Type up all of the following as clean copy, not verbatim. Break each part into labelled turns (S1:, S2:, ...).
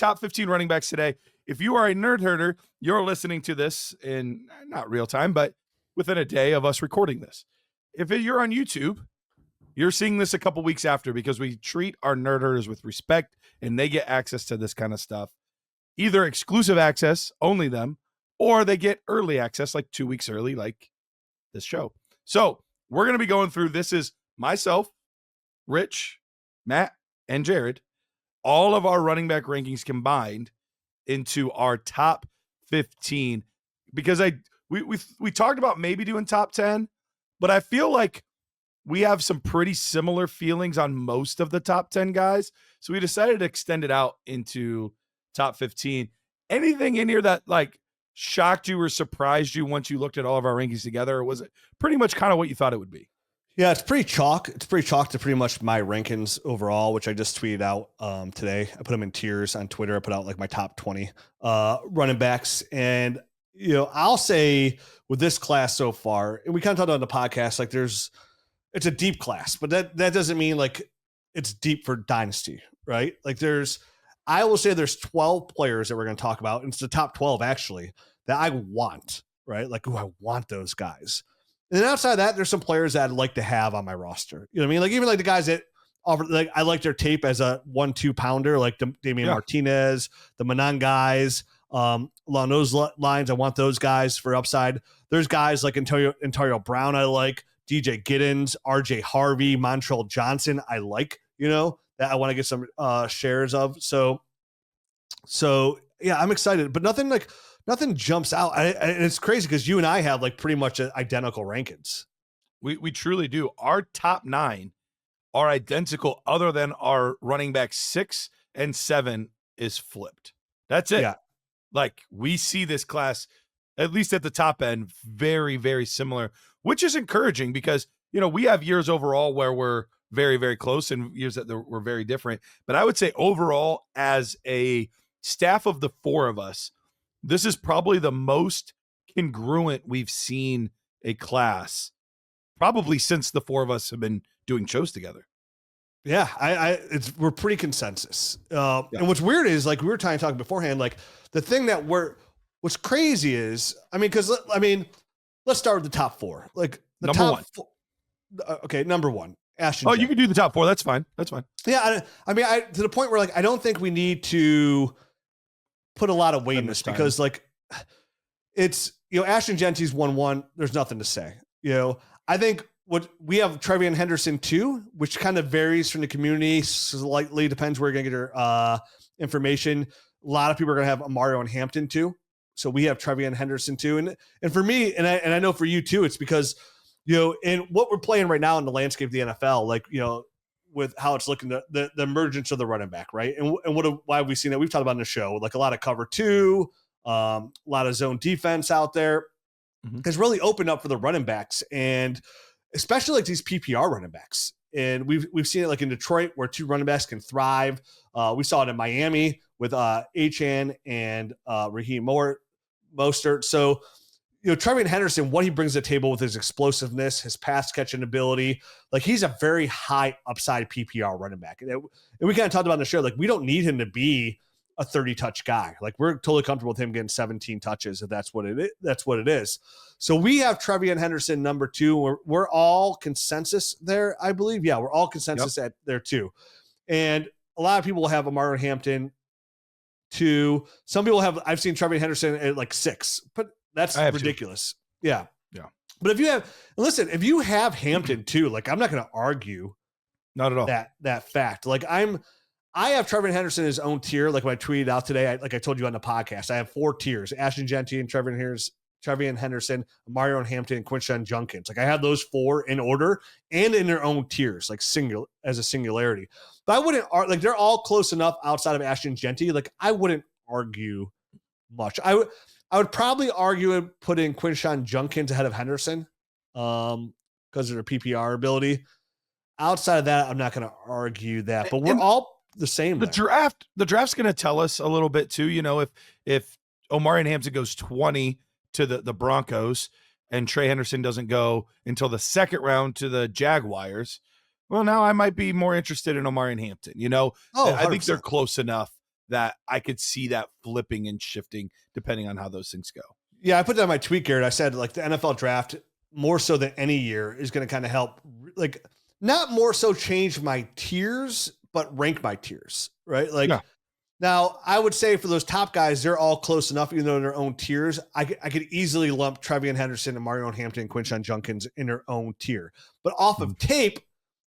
S1: top 15 running backs today. If you are a nerd herder, you're listening to this in not real time, but within a day of us recording this. If you're on YouTube, you're seeing this a couple weeks after because we treat our nerd herders with respect and they get access to this kind of stuff. Either exclusive access, only them, or they get early access like 2 weeks early, like this show. So we're going to be going through, this is myself, Rich, Matt, and Jared, all of our running back rankings combined into our top 15, because we talked about maybe doing top 10, but I feel like we have some pretty similar feelings on most of the top 10 guys. So we decided to extend it out into top 15. Anything in here that like shocked you or surprised you once you looked at all of our rankings together, or was it pretty much kind of what you thought it would be?
S2: Yeah, it's pretty chalk. It's pretty chalk to pretty much my rankings overall, which I just tweeted out today. I put them in tiers on Twitter. I put out like my top 20 running backs. And, you know, I'll say with this class so far, and we kind of talked on the podcast, like it's a deep class, but that doesn't mean like it's deep for Dynasty, right? Like I will say there's 12 players that we're going to talk about. And it's the top 12 actually that I want, right? Like, I want those guys. And then outside of that, there's some players that I'd like to have on my roster. You know what I mean? Like even like the guys that offer, like I like their tape as a 1-2 pounder, like Damian Martinez, the Manon guys, along those lines. I want those guys for upside. There's guys like Antonio Brown. I like DJ Giddens, RJ Harvey, Montrell Johnson. I like, you know, that I want to get some shares of. So yeah, I'm excited, but nothing jumps out. And it's crazy because you and I have like pretty much identical rankings.
S1: We truly do. Our top 9 are identical, other than our running back 6 and 7 is flipped. That's it.
S2: Yeah.
S1: Like we see this class, at least at the top end, very, very similar, which is encouraging because, you know, we have years overall where we're very, very close and years that were very different. But I would say overall, as a staff of the 4 of us, this is probably the most congruent we've seen a class probably since the 4 of us have been doing shows together.
S2: Yeah, we're pretty consensus. And what's weird is like we were talking beforehand, like the thing that what's crazy is, let's start with the top 4. Like the
S1: number
S2: top
S1: 1.
S2: Okay, number 1. Ashton.
S1: Oh, you can do the top 4. That's fine. That's fine.
S2: Yeah, to the point where like I don't think we need to put a lot of weight in this because like it's, you know, Ashton Genty's 1-1. There's nothing to say. You know, I think what we have Trevian Henderson 2, which kind of varies from the community slightly, depends where you're going to get your information. A lot of people are going to have Mario and Hampton 2. So we have Trevian Henderson 2. And for me, and I know for you too, it's because, you know, in what we're playing right now in the landscape of the NFL, like, you know, with how it's looking, the emergence of the running back, right? And why have we seen that? We've talked about in the show, like a lot of cover 2, a lot of zone defense out there has really opened up for the running backs, and especially like these PPR running backs. And we've seen it like in Detroit where 2 running backs can thrive. We saw it in Miami with Achane and Raheem Mostert. So, you know, Trevian Henderson, what he brings to the table with his explosiveness, his pass catching ability, like he's a very high upside PPR running back. And we kind of talked about in the show, like we don't need him to be a 30-touch guy. Like we're totally comfortable with him getting 17 touches if that's what it is. So we have Trevian Henderson number 2. We're all consensus there, I believe. Yeah, we're all consensus at there too. And a lot of people have Amari Hampton 2. Some people have, I've seen Trevian Henderson at like 6, but that's ridiculous. 2. Yeah. But if you have Hampton too, like I'm not going to argue
S1: not at all
S2: that fact. Like I have Trevian Henderson in his own tier. Like when I tweeted out today, like I told you on the podcast, I have 4 tiers: Ashton Genty and Trevian Henderson, Mario and Hampton, and Quinshon Judkins. Like I have those 4 in order and in their own tiers, like as a singularity. But I wouldn't like they're all close enough outside of Ashton Genty. Like I wouldn't argue much. I would probably argue and put in Quinshon Judkins ahead of Henderson because of their PPR ability. Outside of that, I'm not going to argue that, but we're all the same.
S1: The draft's going to tell us a little bit too. You know, if Omari and Hampton goes 20 to the Broncos and Trey Henderson doesn't go until the 2nd round to the Jaguars, well, now I might be more interested in Omari and Hampton. You know, I think they're close enough that I could see that flipping and shifting depending on how those things go.
S2: Yeah, I put that in my tweet, Garrett. I said, like, the NFL draft, more so than any year, is going to kind of help, like, not more so change my tiers, but rank my tiers, right? Like, now I would say for those top guys, they're all close enough, even though in their own tiers. I could easily lump Trevion Henderson and Mario Hampton and Quinshon Judkins in their own tier. But off of tape,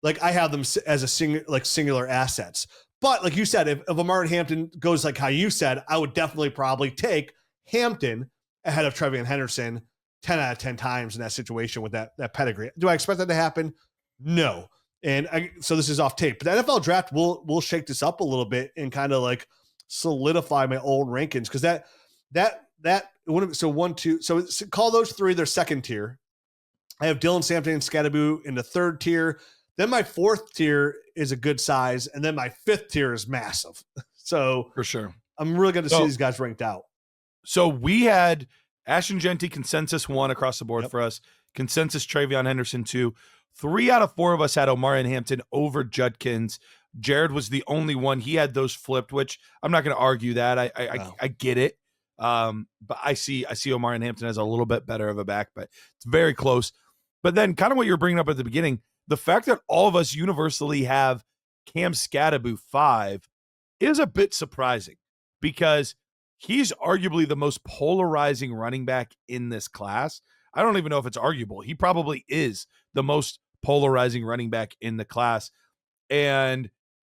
S2: like, I have them as a singular assets. But like you said, if Amari Hampton goes like how you said, I would definitely probably take Hampton ahead of Trevion Henderson 10 out of 10 times in that situation with that pedigree. Do I expect that to happen? No. And so this is off tape. But the NFL draft will shake this up a little bit and kind of like solidify my old rankings, because so 1, 2. So call those three their second tier. I have Dylan Sampson and Scadaboo in the third tier. Then my fourth tier is a good size, and then my fifth tier is massive. So
S1: for sure,
S2: I'm really going to see these guys ranked out.
S1: So we had Ashton Jeanty consensus 1 across the board for us. Consensus Trevion Henderson 2. 3 out of 4 of us had Omarion Hampton over Judkins. Jared was the only one. He had those flipped, which I'm not going to argue that. I get it. But I see Omarion Hampton as a little bit better of a back, but it's very close. But then kind of what you're bringing up at the beginning, the fact that all of us universally have Cam Scadaboo 5 is a bit surprising, because he's arguably the most polarizing running back in this class. I don't even know if it's arguable. He probably is the most polarizing running back in the class. And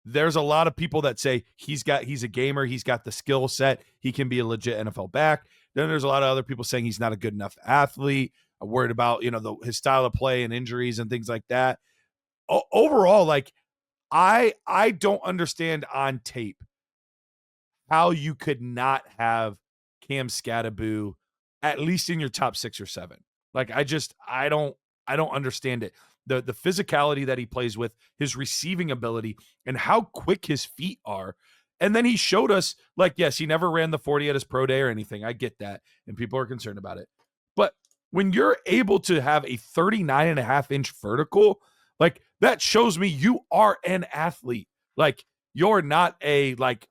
S1: there's a lot of people that say he's a gamer. He's got the skill set. He can be a legit NFL back. Then there's a lot of other people saying he's not a good enough athlete. I'm worried about, his style of play and injuries and things like that. Overall, like, I don't understand on tape how you could not have Cam Scadaboo at least in your top 6 or 7. Like, I don't understand it. The physicality that he plays with, his receiving ability, and how quick his feet are. And then he showed us, like, yes, he never ran the 40 at his pro day or anything. I get that. And people are concerned about it. But when you're able to have a 39.5-inch vertical, like, that shows me you are an athlete. Like, you're not a, like,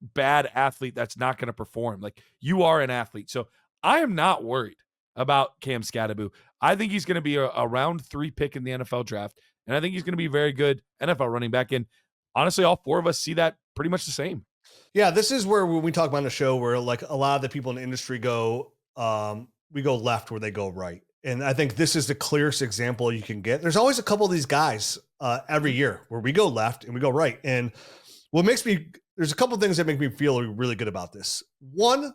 S1: bad athlete that's not going to perform. Like, you are an athlete. So I am not worried about Cam Scadaboo. I think he's going to be a round 3 pick in the NFL draft, and I think he's going to be a very good NFL running back. And honestly, all 4 of us see that pretty much the same.
S2: Yeah, this is where when we talk about on the show, where like a lot of the people in the industry go, we go left where they go right. And I think this is the clearest example you can get. There's always a couple of these guys every year where we go left and we go right. And there's a couple of things that make me feel really good about this. One,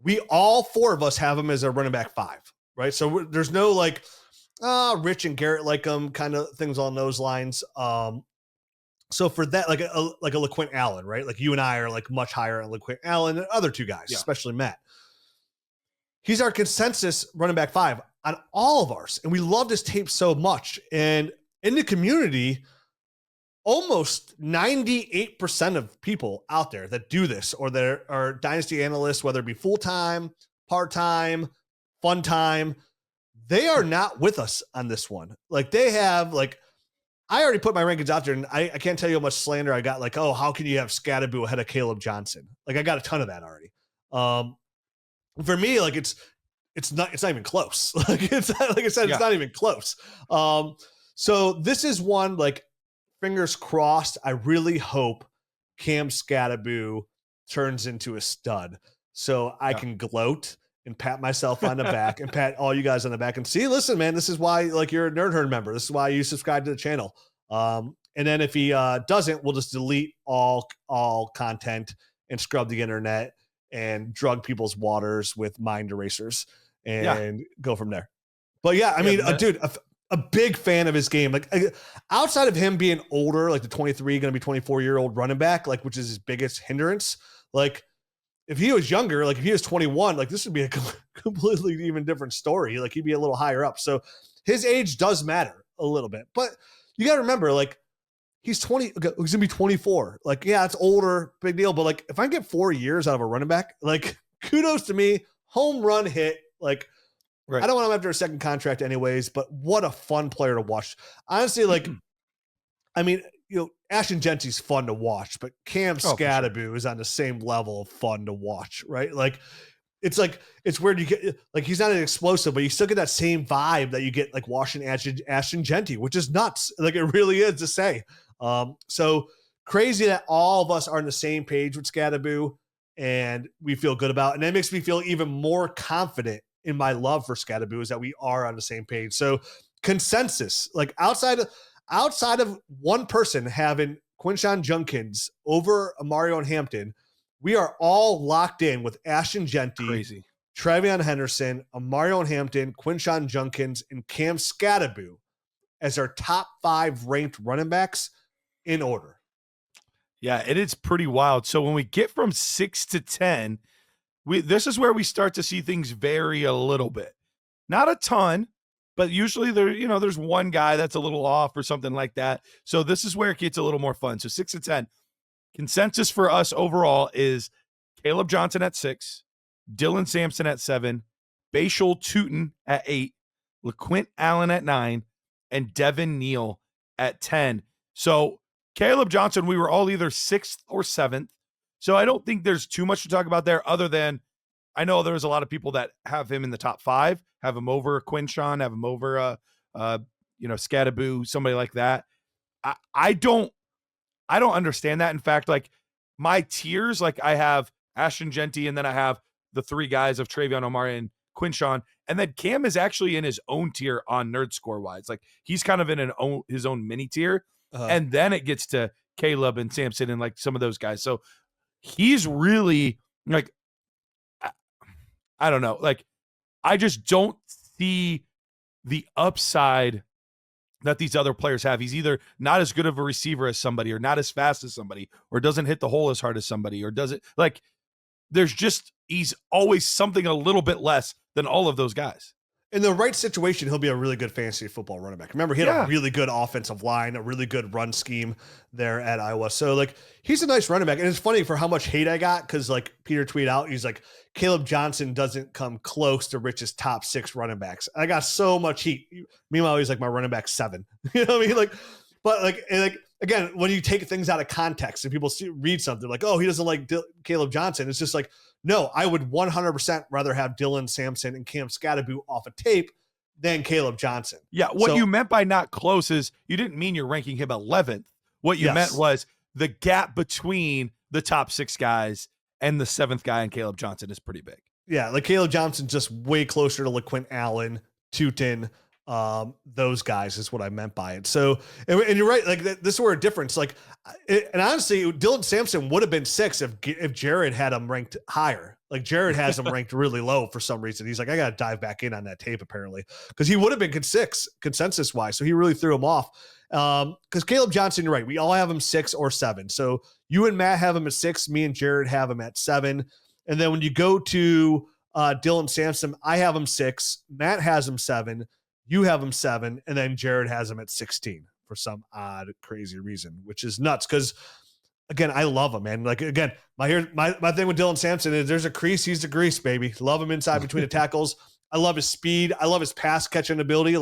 S2: we all 4 of us have him as a running back 5, right? So there's no like, Rich and Garrett like him, kind of things on those lines. So for that, like a LaQuint Allen, right? Like, you and I are like much higher on LaQuint Allen than other 2 guys, especially Matt. He's our consensus running back 5 on all of ours. And we love this tape so much. And in the community, almost 98% of people out there that do this, or there are Dynasty analysts, whether it be full-time, part-time, fun time, they are not with us on this one. Like, they have, like, I already put my rankings out there, and I can't tell you how much slander I got. Like, oh, how can you have Scadaboo ahead of Caleb Johnson? Like, I got a ton of that already. For me, like, it's not even close. Like, it's like I said, it's not even close. So this is one, like, fingers crossed. I really hope Cam Scadaboo turns into a stud, so I can gloat and pat myself on the back and pat all you guys on the back and see, listen, man, this is why, like, you're a Nerd Herd member. This is why you subscribe to the channel. And then if he doesn't, we'll just delete all content and scrub the internet and drug people's waters with mind erasers and go from there. But yeah, I mean, dude, a big fan of his game. Like, outside of him being older, like the 23, going to be 24-year-old running back, like, which is his biggest hindrance. Like, if he was younger, like if he was 21, like, this would be a completely even different story. Like, he'd be a little higher up. So his age does matter a little bit, but you got to remember, like, he's 20, he's going to be 24. Like, yeah, it's older, big deal. But like, if I get 4 years out of a running back, like, kudos to me, home run hit. Like, right. I don't want him after a second contract anyways, but what a fun player to watch. Honestly, like, I mean, Ashton Genty's fun to watch, but Cam Scatterby is on the same level of fun to watch, right? It's weird. You get he's not an explosive, but you still get that same vibe that you get watching Ashton Genty, which is nuts. It really is to say. So crazy that all of us are on the same page with Scatterby, and we feel good about it. And that makes me feel even more confident in my love for Scatterby, is that we are on the same page. So consensus, outside of one person having Quinshon Judkins over Mario and Hampton, we are all locked in with Ashton Genty,
S1: crazy,
S2: Travion Henderson, Mario and Hampton, Quinshon Judkins, and Cam Scatterby as our top 5 ranked running backs in order.
S1: Yeah, it is pretty wild. So when we get from 6 to 10, this is where we start to see things vary a little bit. Not a ton, but usually there's one guy that's a little off or something like that. So this is where it gets a little more fun. So 6 to 10. Consensus for us overall is Caleb Johnson at 6, Dylan Sampson at 7, Bashal Tootin at 8, LaQuint Allen at 9, and Devin Neal at 10. So Caleb Johnson, we were all either 6th or 7th. So I don't think there's too much to talk about there, other than I know there's a lot of people that have him in the top 5, have him over Quinshon, have him over Scatterby, somebody like that. I don't understand that. In fact, my tiers, I have Ashton Genty, and then I have the 3 guys of Travion, Omari, and Quinshon, and then Cam is actually in his own tier on Nerd Score wise. He's kind of in his own mini tier, and then it gets to Caleb and Sampson and some of those guys. So he's really I don't know. I just don't see the upside that these other players have. He's either not as good of a receiver as somebody, or not as fast as somebody, or doesn't hit the hole as hard as somebody, or does it he's always something a little bit less than all of those guys.
S2: In the right situation, he'll be a really good fantasy football running back. Remember, he had a really good offensive line, a really good run scheme there at Iowa. So, he's a nice running back. And it's funny for how much hate I got, because, Peter tweeted out, he's like, Caleb Johnson doesn't come close to Rich's top 6 running backs. I got so much heat. Meanwhile, he's my running back 7. You know what I mean? But again, when you take things out of context and people read something oh, he doesn't like Caleb Johnson, it's just no, I would 100% rather have Dylan Sampson and Cam Scatterby off a tape than Caleb Johnson.
S1: Yeah, what you meant by not close is you didn't mean you're ranking him 11th. What you meant was the gap between the top 6 guys and the 7th guy and Caleb Johnson is pretty big.
S2: Yeah, Caleb Johnson's just way closer to LaQuint Allen, Tootin, those guys is what I meant by it. So, and you're right. This is where a difference, and honestly, Dylan Sampson would have been 6 if Jared had him ranked higher. Jared has him ranked really low for some reason. He's I got to dive back in on that tape apparently, because he would have been 6 consensus wise. So he really threw him off. Because Caleb Johnson, you're right. We all have him 6 or 7. So you and Matt have him at 6. Me and Jared have him at 7. And then when you go to Dylan Sampson, I have him 6. Matt has him 7. You have him 7, and then Jared has him at 16 for some odd, crazy reason, which is nuts. Because again, I love him, man. Again, my thing with Dylan Sampson is there's a crease, he's the grease, baby. Love him inside between the tackles. I love his speed. I love his pass catching ability.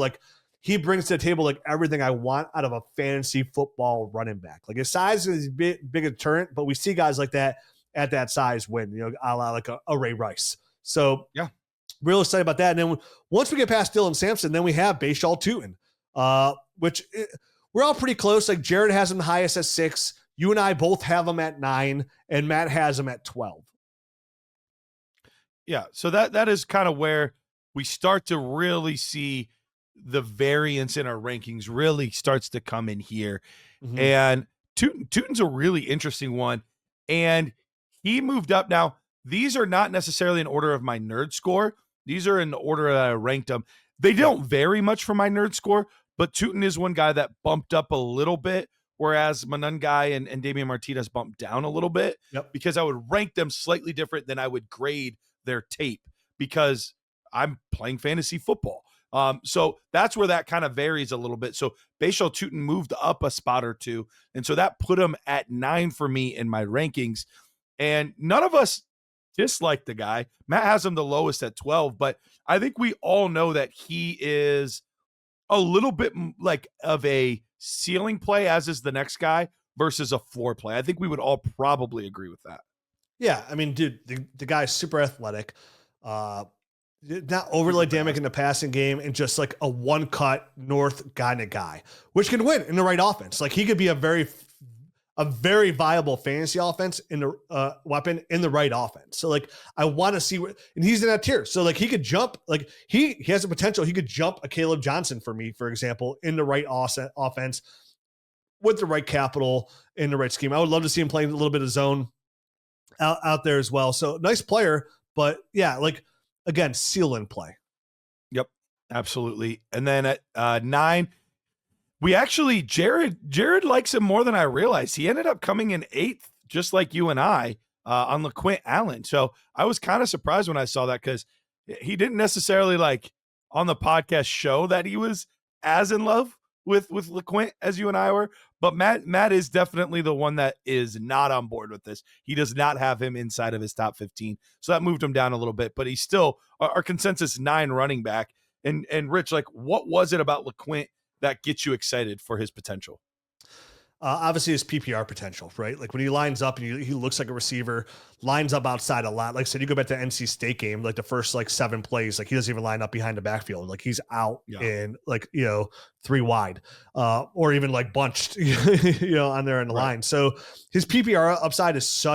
S2: He brings to the table everything I want out of a fantasy football running back. His size is big a deterrent, but we see guys like that at that size win. A la a Ray Rice. So
S1: yeah.
S2: Real excited about that. And then once we get past Dylan Sampson, then we have Bashal Tootin, which we're all pretty close. Jared has him the highest at 6. You and I both have him at 9, and Matt has him at 12.
S1: Yeah. So that is kind of where we start to really see the variance in our rankings really starts to come in here. Mm-hmm. And Tootin's a really interesting one. And he moved up. Now, these are not necessarily in order of my Nerd Score. These are in the order that I ranked them. They don't vary much from my Nerd Score, but Tootin is one guy that bumped up a little bit, whereas Manungai and Damian Martinez bumped down a little bit, because I would rank them slightly different than I would grade their tape, because I'm playing fantasy football. So that's where that kind of varies a little bit. So Bashal Tootin moved up a spot or 2, and so that put him at 9 for me in my rankings. And none of us dislike the guy. Matt has him the lowest at 12, but I think we all know that he is a little bit of a ceiling play, as is the next guy, versus a floor play. I think we would all probably agree with that.
S2: Yeah, I mean, dude, the guy's super athletic, not overly dynamic in the passing game, and just like a one-cut north kind of guy, which can win in the right offense. Like he could be a very viable fantasy offense in the weapon in the right offense. So like I want to see and he's in that tier. So like he could jump, like he has the potential. He could jump a Caleb Johnson for me, for example, in the right offense with the right capital in the right scheme. I would love to see him playing a little bit of zone out there as well. So nice player, but yeah, like again, ceiling play.
S1: Yep, absolutely. And then at 9, we actually Jared likes him more than I realized. He ended up coming in 8th, just like you and I, on LeQuint Allen. So I was kind of surprised when I saw that, because he didn't necessarily like on the podcast show that he was as in love with LeQuint as you and I were. But Matt is definitely the one that is not on board with this. He does not have him inside of his top 15. So that moved him down a little bit, but he's still our consensus 9 running back. And Rich, like, what was it about LeQuint that gets you excited for his potential?
S2: Obviously his PPR potential, right? Like when he lines up and he looks like a receiver, lines up outside a lot. Like I said, you go back to NC State game, like the first like 7 plays, like he doesn't even line up behind the backfield. Like he's out in like, 3 wide, or even like bunched, on there in the line. So his PPR upside is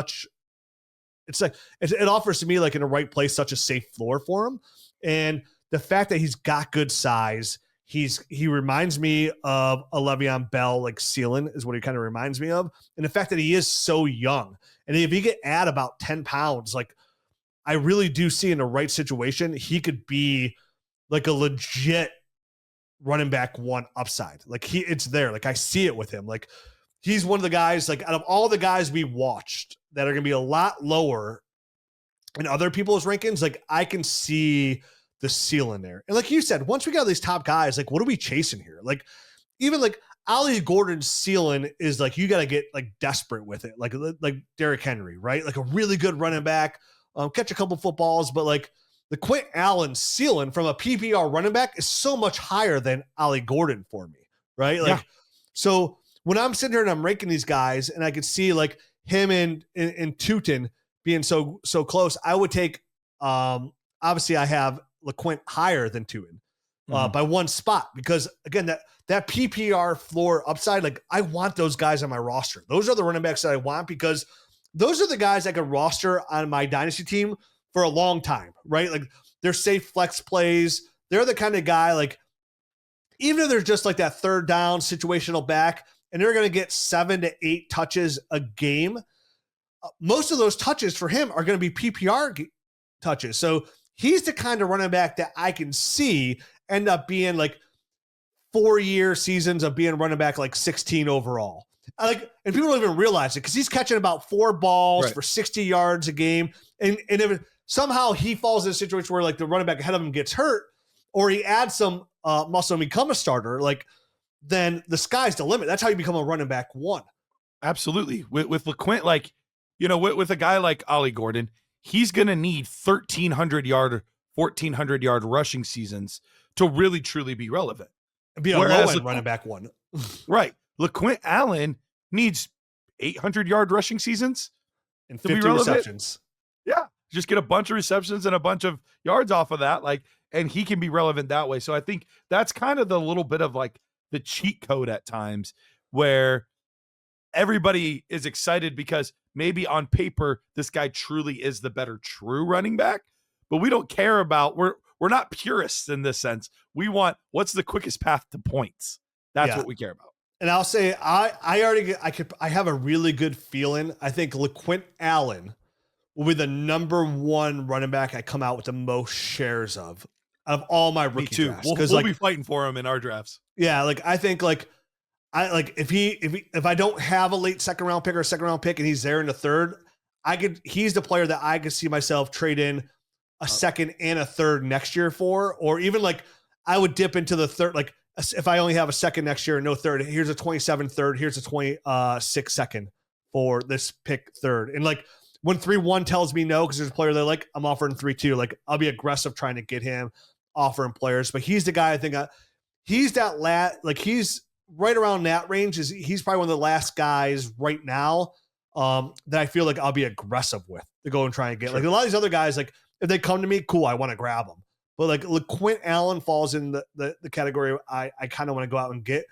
S2: it's like, it offers to me like in the right place, such a safe floor for him. And the fact that he's got good size, he reminds me of a Le'Veon Bell, like ceiling is what he kind of reminds me of. And the fact that he is so young, and if he could add about 10 pounds, like I really do see in the right situation, he could be like a legit running back 1 upside. Like it's there. Like I see it with him. Like he's one of the guys, like out of all the guys we watched that are going to be a lot lower in other people's rankings, like I can see the ceiling there. And like you said, once we got these top guys, like what are we chasing here? Like even like Ollie Gordon's ceiling is like, you got to get like desperate with it. Like Derrick Henry, right? Like a really good running back, catch a couple footballs, but like the Quint Allen ceiling from a PPR running back is so much higher than Ollie Gordon for me. Right. Like, so when I'm sitting here and I'm ranking these guys and I could see like him and Tootin being so close, I would take, obviously I have LeQuint higher than Tootin by 1 spot, because again, that PPR floor upside, like I want those guys on my roster. Those are the running backs that I want, because those are the guys I could roster on my dynasty team for a long time, right? Like they're safe flex plays. They're the kind of guy, like, even if they're just like that 3rd down situational back and they're going to get 7 to 8 touches a game, most of those touches for him are going to be PPR touches. So he's the kind of running back that I can see end up being like 4-year seasons of being running back like 16 overall. And people don't even realize it, because he's catching about 4 balls for 60 yards a game. And if somehow he falls in a situation where like the running back ahead of him gets hurt, or he adds some muscle and become a starter, like then the sky's the limit. That's how you become a running back 1.
S1: Absolutely. With LeQuint, like, with a guy like Ollie Gordon, he's going to need 1,400 yard rushing seasons to really truly be relevant.
S2: Be a low-end running back 1.
S1: Right. LeQuint Allen needs 800 yard rushing seasons
S2: and 50 receptions.
S1: Yeah. Just get a bunch of receptions and a bunch of yards off of that. Like, and he can be relevant that way. So I think that's kind of the little bit of like the cheat code at times, where everybody is excited because maybe on paper, this guy truly is the better true running back, but we don't care about, we're not purists in this sense. We want, what's the quickest path to points? That's what we care about.
S2: And I'll say, I have a really good feeling. I think LeQuint Allen will be the number 1 running back I come out with the most shares of all my rookie drafts.
S1: We'll be fighting for him in our drafts.
S2: Yeah. Like, I think if I don't have a late 2nd round pick or a 2nd round pick and he's there in the 3rd, he's the player that I could see myself trade in a 2nd and a 3rd next year for, or even like I would dip into the 3rd. Like if I only have a 2nd next year and no 3rd, here's a 27 3rd, here's a 26 2nd for this pick 3rd. And like when 3-1 tells me no, because there's a player that like I'm offering 3-2, like I'll be aggressive trying to get him, offering players. But he's the guy I think he's that he's right around that range. He's probably one of the last guys right now that I feel like I'll be aggressive with to go and try and get. Like a lot of these other guys, like if they come to me, cool, I want to grab them. But like LeQuint Allen falls in the category I kind of want to go out and get.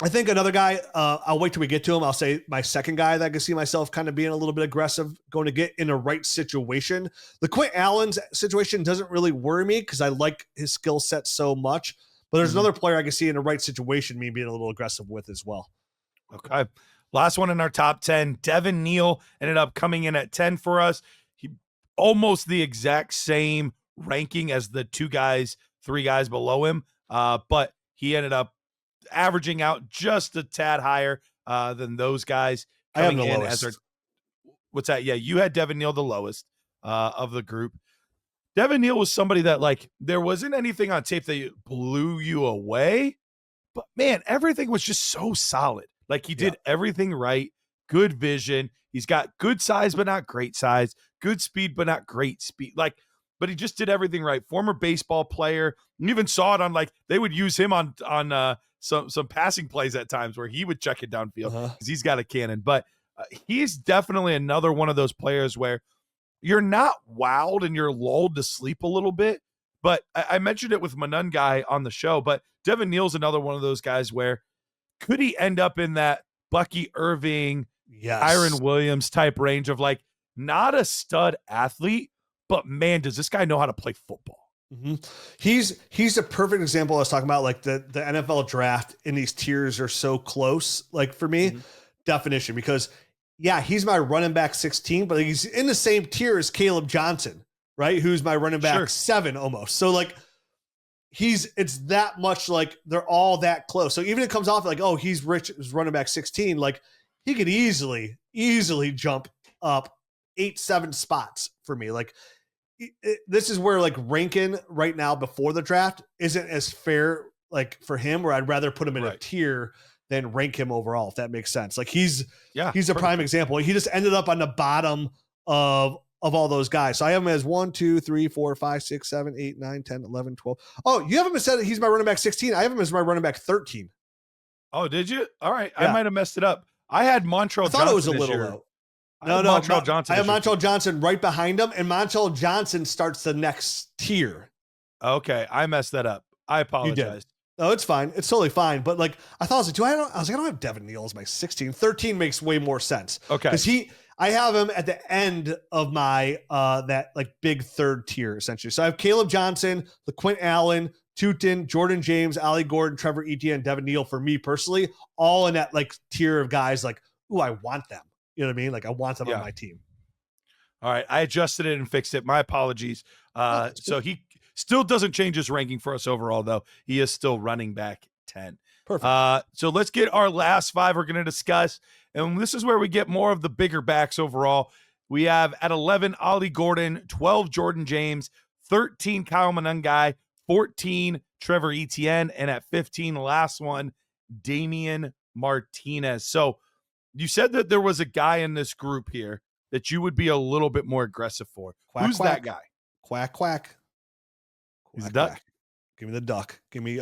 S2: I think another guy, I'll wait till we get to him. I'll say my second guy that I can see myself kind of being a little bit aggressive, going to get in the right situation. LeQuint Allen's situation doesn't really worry me because I like his skill set so much. But there's another player I can see in the right situation, me being a little aggressive with as well.
S1: Okay. Last one in our top 10, Devin Neal ended up coming in at 10 for us. He almost the exact same ranking as the three guys below him. But he ended up averaging out just a tad higher than those guys.
S2: I have the lowest.
S1: What's that? Yeah, you had Devin Neal the lowest of the group. Devin Neal was somebody that, like, there wasn't anything on tape that blew you away, but man, everything was just so solid. Like, he did everything right, good vision. He's got good size, but not great size, good speed, but not great speed. Like, but he just did everything right. Former baseball player. You even saw it on, like, they would use him on some passing plays at times where he would check it downfield because he's got a cannon. But he's definitely another one of those players where you're not wowed and you're lulled to sleep a little bit. But I mentioned it with Manun guy on the show, but Devin Neal's another one of those guys where could he end up in that Bucky Irving, Kyron Williams type range of, like, not a stud athlete, but man, does this guy know how to play football?
S2: Mm-hmm. He's a perfect example. I was talking about, like, the NFL draft in these tiers are so close. Like, for me, definition, because he's my running back 16, but he's in the same tier as Caleb Johnson, right? Who's my running back 7 almost. So, like, it's that much, like, they're all that close. So even if it comes off like, oh, he's running back 16, like, he could easily jump up 8-7 spots for me. Like, this is where, like, ranking right now before the draft isn't as fair, like, for him, where I'd rather put him in a tier than rank him overall, if that makes sense. Like, he's a prime example. He just ended up on the bottom of all those guys. So I have him as 1, 2, 3, 4, 5, 6, 7, 8, 9, 10, 11, 12. Oh, you haven't said that he's my running back 16. I have him as my running back 13.
S1: Oh, did you? All right. Yeah. I might have messed it up. I had Montrell Johnson.
S2: I thought it was a little low. No.
S1: Montrell Johnson.
S2: I have Montrell Johnson right behind him, and Montrell Johnson starts the next tier.
S1: Okay. I messed that up. I apologize.
S2: You did. No, it's fine. It's totally fine. But, like, I thought, I don't have Devin Neal as my 16. 13 makes way more sense.
S1: Okay.
S2: Because I have him at the end of my that, like, big third tier, essentially. So I have Caleb Johnson, LeQuint Allen, Tootin, Jordan James, Ollie Gordon, Trevor Etienne, Devin Neal, for me personally, all in that, like, tier of guys like, ooh, I want them. You know what I mean? Like, I want them on my team.
S1: All right. I adjusted it and fixed it. My apologies. So he still doesn't change his ranking for us overall, though. He is still running back 10.
S2: Perfect.
S1: So let's get our last 5 we're going to discuss. And this is where we get more of the bigger backs overall. We have at 11, Ollie Gordon, 12, Jordan James, 13, Kyle Monangai, 14, Trevor Etienne, and at 15, the last one, Damian Martinez. So you said that there was a guy in this group here that you would be a little bit more aggressive for. Who's that guy?
S2: Quack, quack.
S1: He's a duck.
S2: Quack. Give me the duck. Give me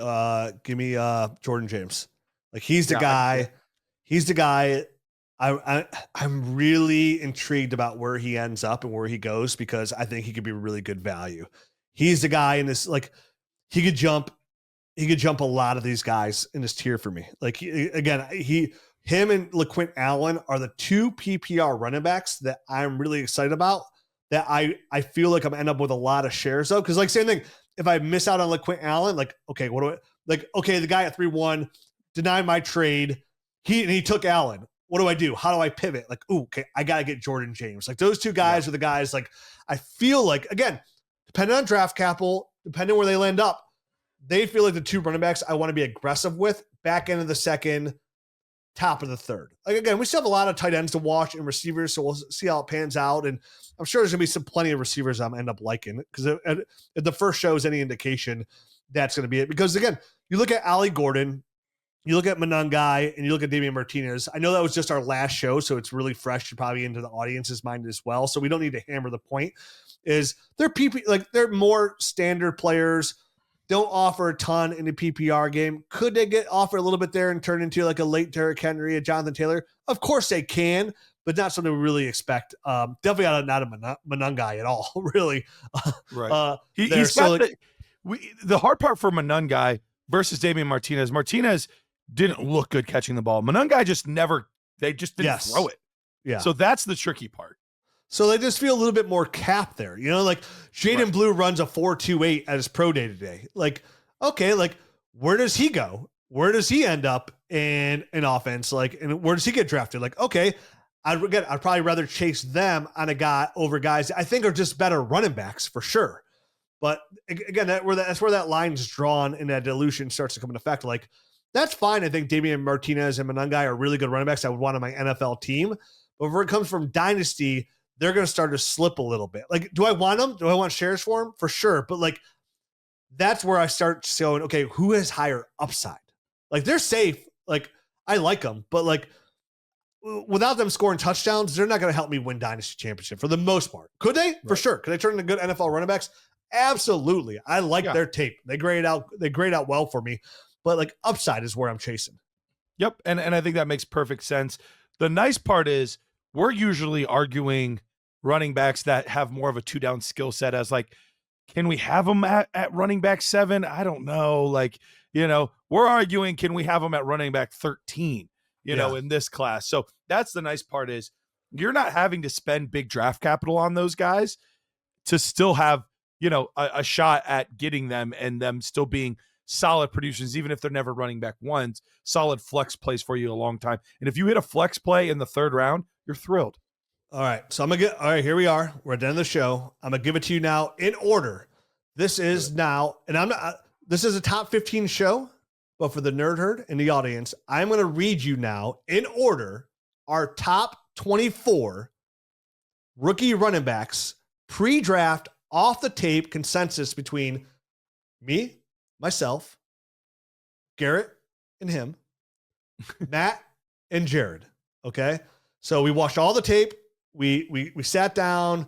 S2: Jordan James. Like, he's the guy. He's the guy. I'm really intrigued about where he ends up and where he goes, because I think he could be really good value. He's the guy in this, like, he could jump a lot of these guys in this tier for me. Like, him and LeQuint Allen are the 2 PPR running backs that I'm really excited about, that I feel like I'm end up with a lot of shares of. Cause, like, same thing, if I miss out on LeQuint Allen, like, okay, the guy at 3-1 denied my trade. He took Allen. What do I do? How do I pivot? Like, ooh, okay, I got to get Jordan James. Like, those 2 guys are the guys, like, I feel like, again, depending on draft capital, depending where they land up, they feel like the 2 running backs I want to be aggressive with, back end of the second, top of the third. Like, again, we still have a lot of tight ends to watch and receivers, so we'll see how it pans out. And I'm sure there's going to be plenty of receivers I'm end up liking, because if the first show is any indication, that's going to be it. Because, again, you look at Ollie Gordon, you look at Monangai, and you look at Damian Martinez. I know that was just our last show, so it's really fresh, probably into the audience's mind as well. So we don't need to hammer the point. Is they're they're more standard players. don't offer a ton in the PPR game. Could they get offer a little bit there and turn into like a late Derrick Henry, a Jonathan Taylor? Of course they can, but not something we really expect. Definitely not a Manungai at all, really.
S1: Right. He's got
S2: like,
S1: the hard part for Manungai versus Damian Martinez. Martinez didn't look good catching the ball. Manungai just didn't throw it.
S2: Yeah.
S1: So that's the tricky part.
S2: So they just feel a little bit more capped there. You know, like Jaden Blue runs a 4.28 at his pro day today. Like, okay, like where does he go? Where does he end up in offense? Like, and where does he get drafted? Like, okay, I'd probably rather chase them on a guy over guys I think are just better running backs for sure. But again, that's where that line's drawn and that dilution starts to come into effect. Like, that's fine. I think Damian Martinez and Manungai are really good running backs I would want on my NFL team. But when it comes from Dynasty, they're going to start to slip a little bit. Like, do I want them? Do I want shares for them? For sure. But like, that's where I start showing, okay, who has higher upside? Like, they're safe. Like, I like them, but like, without them scoring touchdowns, they're not going to help me win Dynasty Championship for the most part. Could they? Right. For sure. Could they turn into good NFL running backs? Absolutely. I like their tape. They grade out well for me, but like upside is where I'm chasing.
S1: Yep. And I think that makes perfect sense. The nice part is we're usually arguing running backs that have more of a 2-down skill set as like, can we have them at running back 7? I don't know. Like, you know, we're arguing, can we have them at running back 13, you know, in this class? So that's the nice part is you're not having to spend big draft capital on those guys to still have, you know, a shot at getting them and them still being solid producers, even if they're never running back ones, solid flex plays for you a long time. And if you hit a flex play in the 3rd round, you're thrilled.
S2: All right. So all right, here we are. We're at the end of the show. I'm going to give it to you now in order. This is now, and this is a top 15 show, but for the nerd herd and the audience, I'm going to read you now in order our top 24 rookie running backs pre-draft off the tape consensus between me, myself, Garrett and him, Matt and Jared. Okay. So we watched all the tape. We sat down.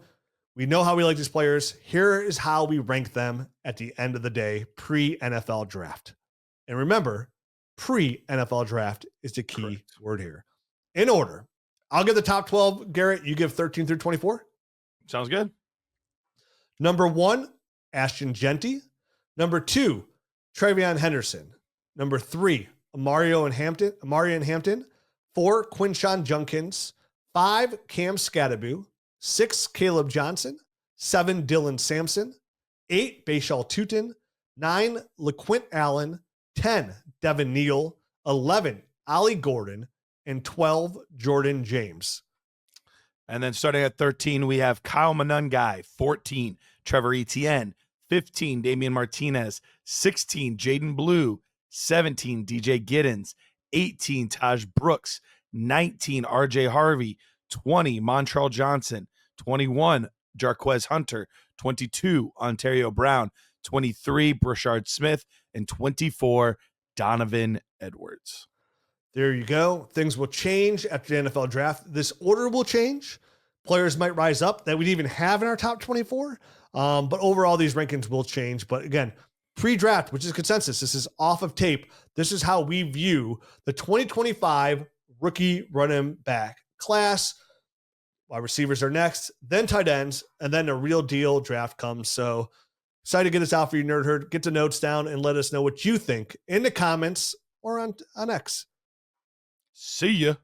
S2: We know how we like these players. Here is how we rank them at the end of the day, pre-NFL draft. And remember, pre-NFL draft is the key word here. In order, I'll give the top 12, Garrett. You give 13 through 24.
S1: Sounds good.
S2: Number 1, Ashton Genty. Number 2, Travion Henderson. Number 3, Amari and Hampton. 4, Quinshawn Junkins. 5, Cam Scatterbu. 6, Caleb Johnson. 7, Dylan Sampson. 8, Bashal Tutin. 9, LaQuint Allen. 10, Devin Neal. 11, Ollie Gordon. And 12, Jordan James.
S1: And then starting at 13, we have Kyle Manungai. 14, Trevor Etienne. 15, Damian Martinez. 16, Jaden Blue. 17, DJ Giddens. 18, Taj Brooks. 19, RJ Harvey. 20, Montrell Johnson. 21, Jarquez Hunter. 22, Ontario Brown. 23, Brashard Smith. And 24, Donovan Edwards.
S2: There you go. Things will change after the NFL draft. This order will change. Players might rise up that we didn't even have in our top 24. But overall, these rankings will change. But again, pre-draft, which is consensus, this is off of tape. This is how we view the 2025 rookie running back class. Wide receivers are next, then tight ends, and then the real deal draft comes. So excited to get this out for you, Nerd Herd. Get the notes down and let us know what you think in the comments or on X.
S1: See ya.